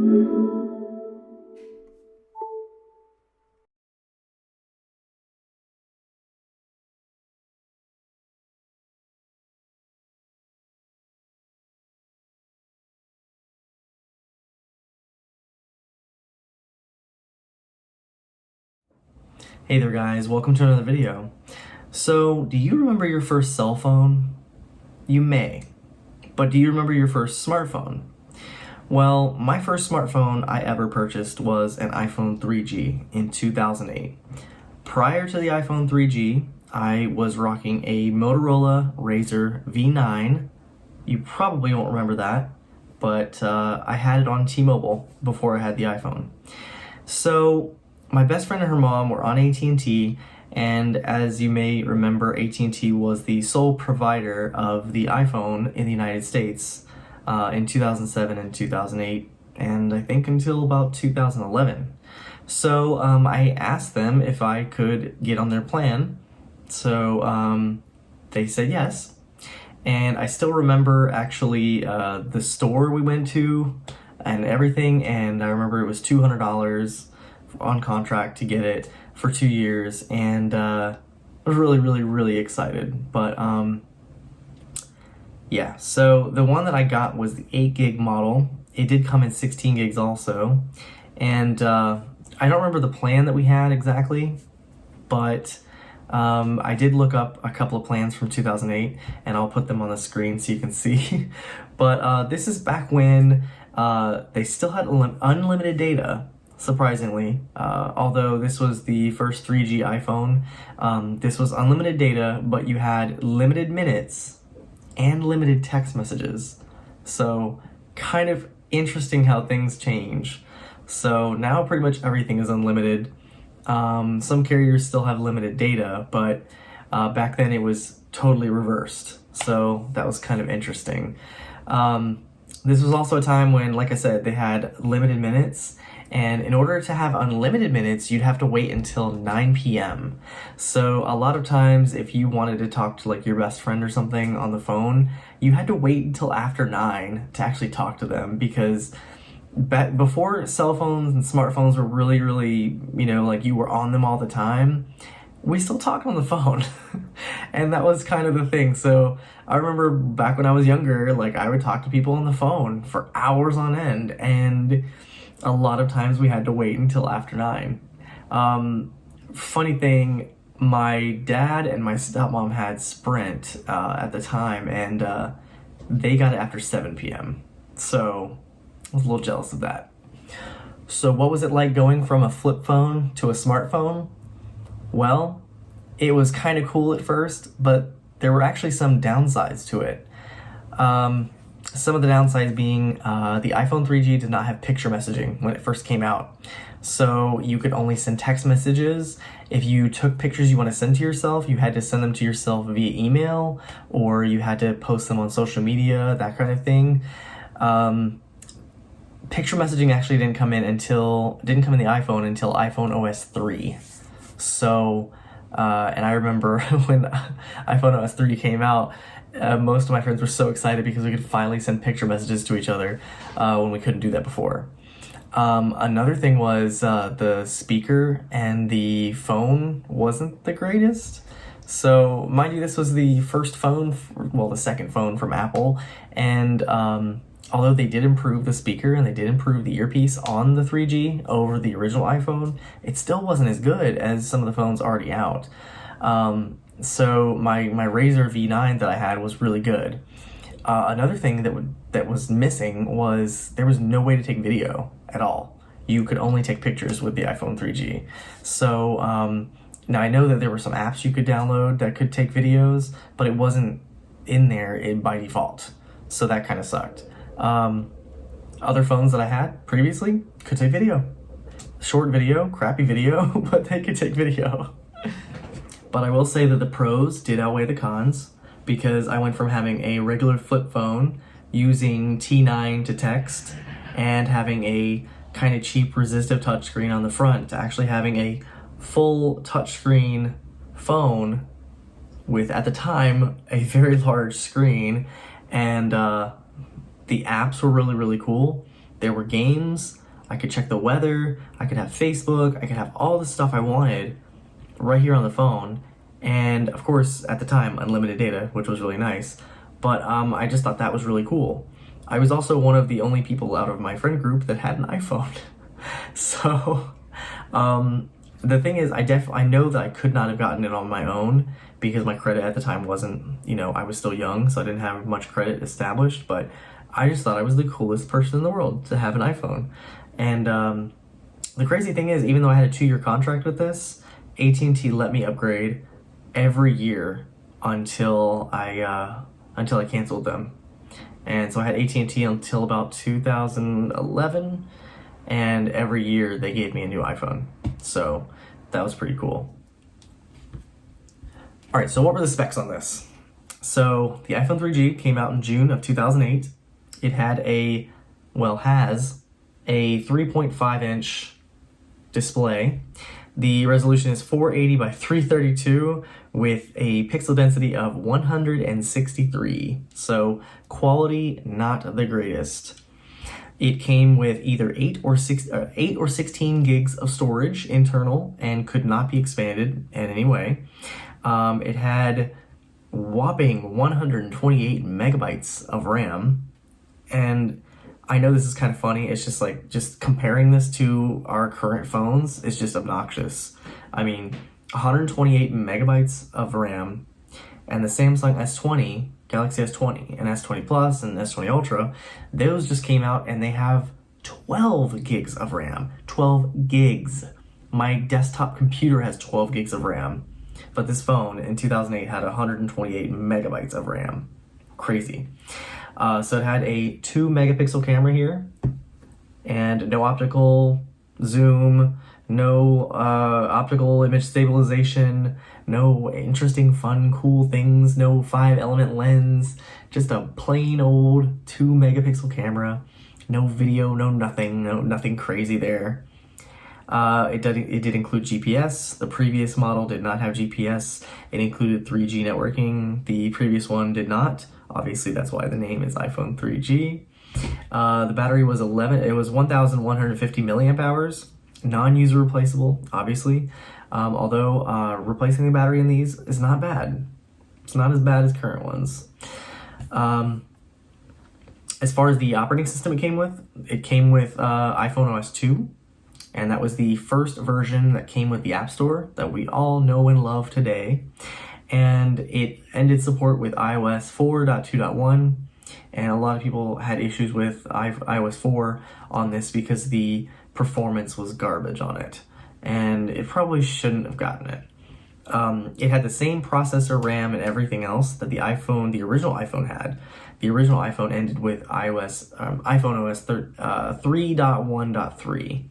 Hey there guys, welcome to another video. So, do you remember your first cell phone? You may, but do you remember your first smartphone? Well, my first smartphone I ever purchased was an iPhone 3G in 2008. Prior to the iPhone 3G, I was rocking a Motorola Razr V9. You probably won't remember that, but I had it on T-Mobile before I had the iPhone. So, my best friend and her mom were on AT&T, and as you may remember, AT&T was the sole provider of the iPhone in the United States in 2007 and 2008, and I think until about 2011. So I asked them if I could get on their plan, so they said yes. And I still remember actually the store we went to and everything, and I remember it was $200 on contract to get it for 2 years, and I was really excited. But yeah, so the one that I got was the 8 gig model. It did come in 16 gigs also, and I don't remember the plan that we had exactly, but I did look up a couple of plans from 2008, and I'll put them on the screen so you can see. But this is back when they still had unlimited data. Surprisingly, although this was the first 3G iPhone, this was unlimited data, but you had limited minutes and limited text messages. So kind of interesting how things change. So now pretty much everything is unlimited. Some carriers still have limited data, but back then it was totally reversed. So that was kind of interesting. This was also a time when, like I said, they had limited minutes. And in order to have unlimited minutes, you'd have to wait until 9 p.m. So a lot of times, if you wanted to talk to like your best friend or something on the phone, you had to wait until after 9 to actually talk to them, because before cell phones and smartphones were really, like you were on them all the time, we still talked on the phone. And that was kind of the thing. So I remember back when I was younger, like I would talk to people on the phone for hours on end, and a lot of times we had to wait until after 9. Funny thing, my dad and my stepmom had Sprint at the time, and they got it after 7 p.m. So I was a little jealous of that. So what was it like going from a flip phone to a smartphone? Well, it was kind of cool at first, but there were actually some downsides to it. Some of the downsides being the iPhone 3G did not have picture messaging when it first came out. So you could only send text messages. If you took pictures you want to send to yourself, you had to send them to yourself via email, or you had to post them on social media, that kind of thing. Picture messaging actually didn't come in the iPhone until iPhone OS 3. So, and I remember when iPhone OS 3 came out, most of my friends were so excited because we could finally send picture messages to each other when we couldn't do that before. Another thing was the speaker and the phone wasn't the greatest. So, mind you, this was the first phone, the second phone from Apple, and although they did improve the speaker and they did improve the earpiece on the 3G over the original iPhone, it still wasn't as good as some of the phones already out. So my Razr V9 that I had was really good. Another thing that was missing was there was no way to take video at all. You could only take pictures with the iPhone 3G. So now I know that there were some apps you could download that could take videos, but it wasn't in there by default. So that kind of sucked. Other phones that I had previously could take video. Short video, crappy video, but they could take video. But I will say that the pros did outweigh the cons, because I went from having a regular flip phone using T9 to text and having a kind of cheap resistive touchscreen on the front to actually having a full touchscreen phone with, at the time, a very large screen, and the apps were really cool, There were games, I could check the weather, I could have Facebook, I could have all the stuff I wanted right here on the phone. And of course, at the time, unlimited data, which was really nice. But I just thought that was really cool. I was also one of the only people out of my friend group that had an iPhone. So the thing is, I know that I could not have gotten it on my own because my credit at the time wasn't, I was still young, so I didn't have much credit established, but I just thought I was the coolest person in the world to have an iPhone. And the crazy thing is, even though I had a 2-year contract with this, AT&T let me upgrade every year until I canceled them. And so I had AT&T until about 2011, and every year they gave me a new iPhone. So that was pretty cool. All right, so what were the specs on this? So the iPhone 3G came out in June of 2008. It had has a 3.5-inch display. The resolution is 480 by 332 with a pixel density of 163. So quality, not the greatest. It came with either 8 or 16 gigs of storage internal and could not be expanded in any way. It had whopping 128 megabytes of RAM. And I know this is kind of funny. It's just comparing this to our current phones is just obnoxious. I mean, 128 megabytes of RAM, and the Samsung S20, Galaxy S20, and S20 Plus, and S20 Ultra, those just came out and they have 12 gigs of RAM. 12 gigs. My desktop computer has 12 gigs of RAM, but this phone in 2008 had 128 megabytes of RAM. Crazy. So it had a 2 megapixel camera here, and no optical zoom, no optical image stabilization, no interesting, fun, cool things, no 5-element lens, just a plain old 2 megapixel camera, no video, no nothing crazy there. It did include GPS. The previous model did not have GPS. It included 3G networking. The previous one did not. Obviously, that's why the name is iPhone 3G. The battery was 1,150 milliamp hours. Non-user replaceable, obviously. Although replacing the battery in these is not bad. It's not as bad as current ones. As far as the operating system it came with iPhone OS 2. And that was the first version that came with the App Store that we all know and love today. And it ended support with iOS 4.2.1, and a lot of people had issues with iOS 4 on this because the performance was garbage on it, and it probably shouldn't have gotten it. It had the same processor, RAM, and everything else that the original iPhone had. The original iPhone ended with iPhone OS 3.1.3.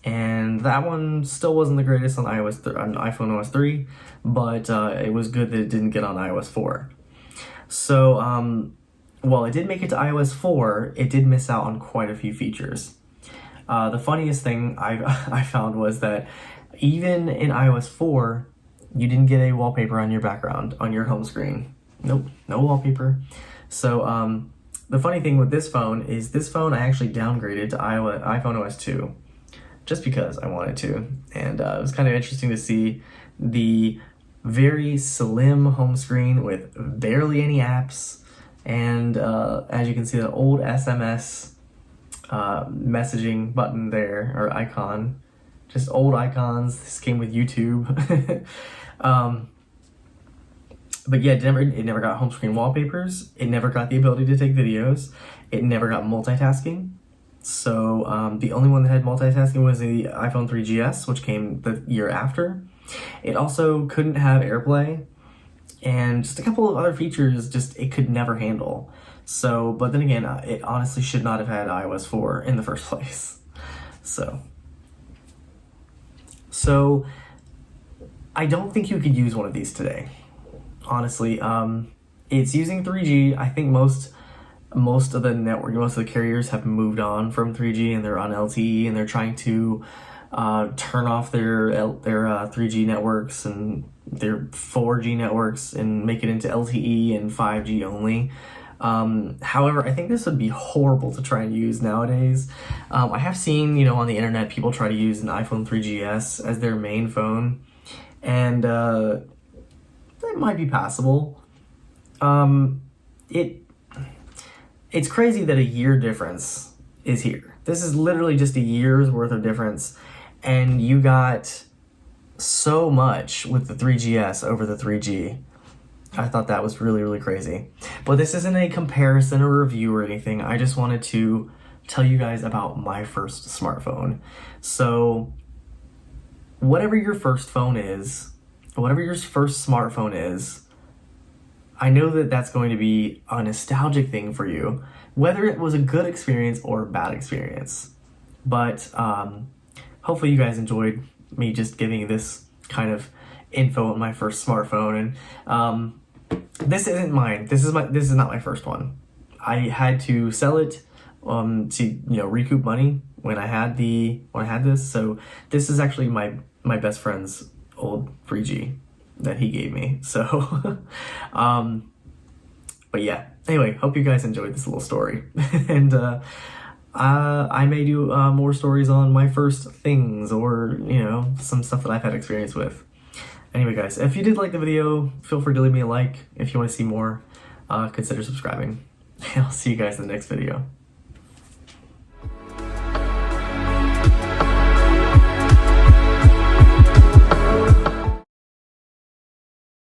And that one still wasn't the greatest on iPhone OS 3, but it was good that it didn't get on iOS 4. So, while it did make it to iOS 4, it did miss out on quite a few features. The funniest thing I found was that even in iOS 4, you didn't get a wallpaper on your background, on your home screen. Nope, no wallpaper. So, the funny thing with this phone is I actually downgraded to iPhone OS 2. Just because I wanted to. And it was kind of interesting to see the very slim home screen with barely any apps. And as you can see, the old SMS messaging button there, or icon. Just old icons. This came with YouTube. But yeah, it never got home screen wallpapers. It never got the ability to take videos. It never got multitasking. So the only one that had multitasking was the iPhone 3GS, which came the year after. It also couldn't have AirPlay, and just a couple of other features it could never handle. So, but then again, it honestly should not have had iOS 4 in the first place. So I don't think you could use one of these today. Honestly, it's using 3G. I think most of the carriers have moved on from 3G and they're on LTE, and they're trying to turn off their 3G networks and their 4G networks and make it into LTE and 5G only. However, I think this would be horrible to try and use nowadays. I have seen, on the internet, people try to use an iPhone 3GS as their main phone, and it might be passable. It's crazy that a year difference is here. This is literally just a year's worth of difference, and you got so much with the 3GS over the 3G. I thought that was really, really crazy. But this isn't a comparison or review or anything. I just wanted to tell you guys about my first smartphone. So, whatever your first phone is, whatever your first smartphone is, I know that that's going to be a nostalgic thing for you, whether it was a good experience or a bad experience. But hopefully you guys enjoyed me just giving this kind of info on my first smartphone. And this isn't mine. This is not my first one. I had to sell it to recoup money when I had this. So this is actually my best friend's old 3G that he gave me. So but yeah, anyway, hope you guys enjoyed this little story. And I may do more stories on my first things, or some stuff that I've had experience with. Anyway guys, if you did like the video, feel free to leave me a like. If you want to see more, consider subscribing. I'll see you guys in the next video.